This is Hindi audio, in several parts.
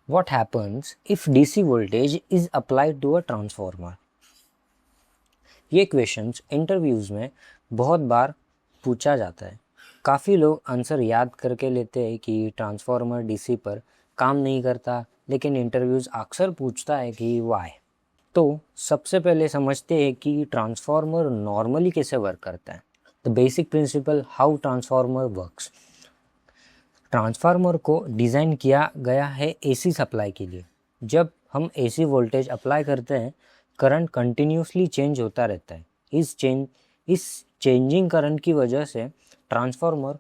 What happens if DC voltage is applied to a transformer? ये क्वेश्चंस इंटरव्यूज़ में बहुत बार पूछा जाता है। काफ़ी लोग आंसर याद करके लेते हैं कि ट्रांसफार्मर डीसी पर काम नहीं करता, लेकिन इंटरव्यूज़ अक्सर पूछता है कि वाई। तो सबसे पहले समझते हैं कि ट्रांसफार्मर नॉर्मली कैसे वर्क करता है। The basic principle how transformer works. Transformer को डिज़ाइन किया गया है एसी सप्लाई के लिए। जब हम एसी वोल्टेज अप्लाई करते हैं, करंट कंटिन्यूसली चेंज होता रहता है। इस चेंजिंग करंट की वजह से ट्रांसफार्मर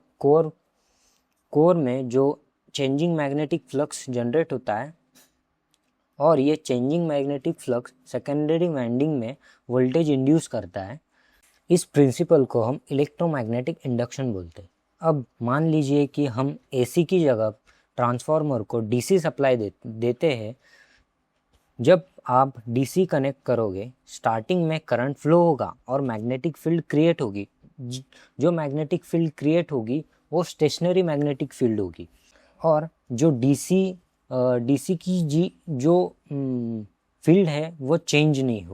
कोर में जो चेंजिंग मैग्नेटिक फ्लक्स जनरेट होता है, और ये changing magnetic flux secondary winding में वोल्टेज इंड्यूस करता है। इस प्रिंसिपल को हम इलेक्ट्रोमैग्नेटिक इंडक्शन बोलते हैं। अब मान लीजिए कि हम एसी की जगह ट्रांसफार्मर को डीसी सप्लाई देते हैं। जब आप डीसी कनेक्ट करोगे, स्टार्टिंग में करंट फ्लो होगा और मैग्नेटिक फील्ड क्रिएट होगी। जो मैग्नेटिक फील्ड क्रिएट होगी वो स्टेशनरी मैग्नेटिक फील्ड होगी, और जो डीसी की जो फील्ड है वो चेंज नहीं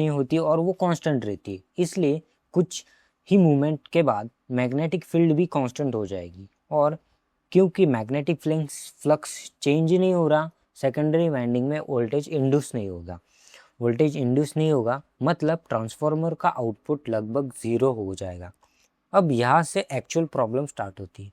होती और वो कांस्टेंट रहती है। इसलिए कुछ ही मूवमेंट के बाद मैग्नेटिक फील्ड भी कांस्टेंट हो जाएगी, और क्योंकि मैग्नेटिक फ्लक्स चेंज नहीं हो रहा, सेकेंडरी वाइंडिंग में वोल्टेज इंड्यूस नहीं होगा, मतलब ट्रांसफार्मर का आउटपुट लगभग 0 हो जाएगा। अब यहाँ से एक्चुअल प्रॉब्लम स्टार्ट होती है।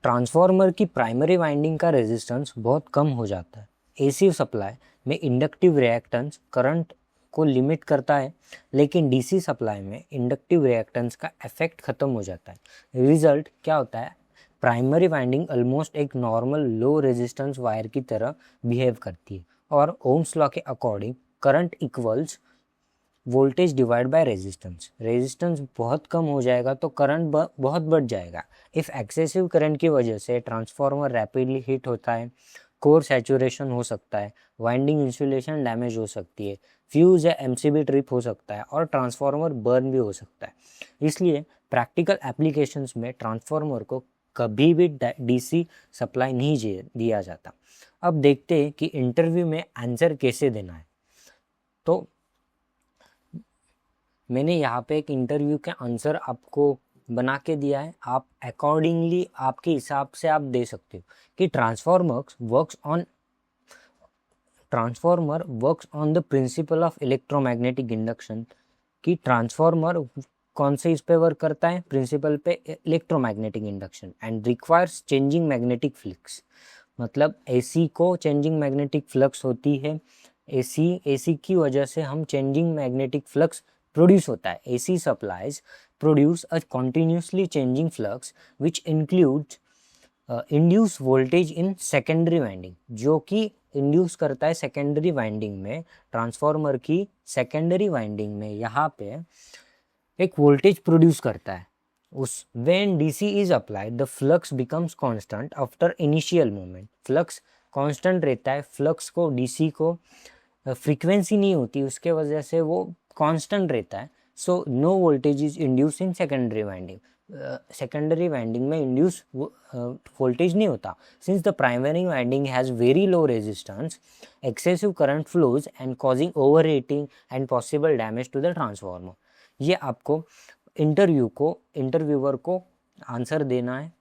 ट्रांसफार्मर की प्राइमरी वाइंडिंग का रेजिस्टेंस बहुत कम हो जाता है। एसी सप्लाई में इंडक्टिव रिएक्टेंस करंट को लिमिट करता है, लेकिन डीसी सप्लाई में इंडक्टिव रिएक्टेंस का इफेक्ट खत्म हो जाता है। रिजल्ट क्या होता है? प्राइमरी वाइंडिंग ऑलमोस्ट एक नॉर्मल लो रेजिस्टेंस वायर की तरह बिहेव करती है, और ओम्स लॉ के according current equals voltage divide by resistance बहुत कम हो जाएगा तो करंट बहुत बढ़ जाएगा। इफ़ एक्सेसिव करंट की वजह से ट्रांसफार्मर रैपिडली हीट होता है, कोर सैचुरेशन हो सकता है, वाइंडिंग इंसुलेशन डैमेज हो सकती है, फ्यूज या एमसीबी ट्रिप हो सकता है, और ट्रांसफार्मर बर्न भी हो सकता है। इसलिए प्रैक्टिकल एप्लीकेशंस में ट्रांसफार्मर को कभी भी डीसी सप्लाई नहीं दिया जाता। अब देखते हैं कि इंटरव्यू में आंसर कैसे देना है। तो मैंने यहाँ पे एक इंटरव्यू के आंसर आपको बना के दिया है। आप अकॉर्डिंगली आपके हिसाब से आप दे सकते हो कि transformer works on the principle of electromagnetic induction. कि ट्रांसफार्मर कौन से इस पे वर्क करता है? प्रिंसिपल पे electromagnetic induction, and requires changing magnetic flux. मतलब एसी को चेंजिंग मैग्नेटिक फ्लक्स होती है। एसी की वजह से हम चेंजिंग मैग्नेटिक फ्लक्स प्रोड्यूस होता है। AC supplies produce a continuously changing flux which includes induce voltage in secondary winding, जो कि इंड्यूस करता है सेकेंडरी वाइंडिंग में। ट्रांसफार्मर की सेकेंडरी वाइंडिंग में यहाँ पे एक वोल्टेज प्रोड्यूस करता है। when DC is applied, the flux becomes constant after initial movement। Flux constant रहता है। फ्लक्स को DC को फ्रीक्वेंसी नहीं होती, उसके वजह से वो कांस्टेंट रहता है। So no voltage is induce in secondary winding. Secondary winding में इंड्यूस वोल्टेज नहीं होता। Since the primary winding has very low resistance, excessive current flows and causing over heating and possible damage to the transformer. ये आपको इंटरव्यूअर को आंसर देना है।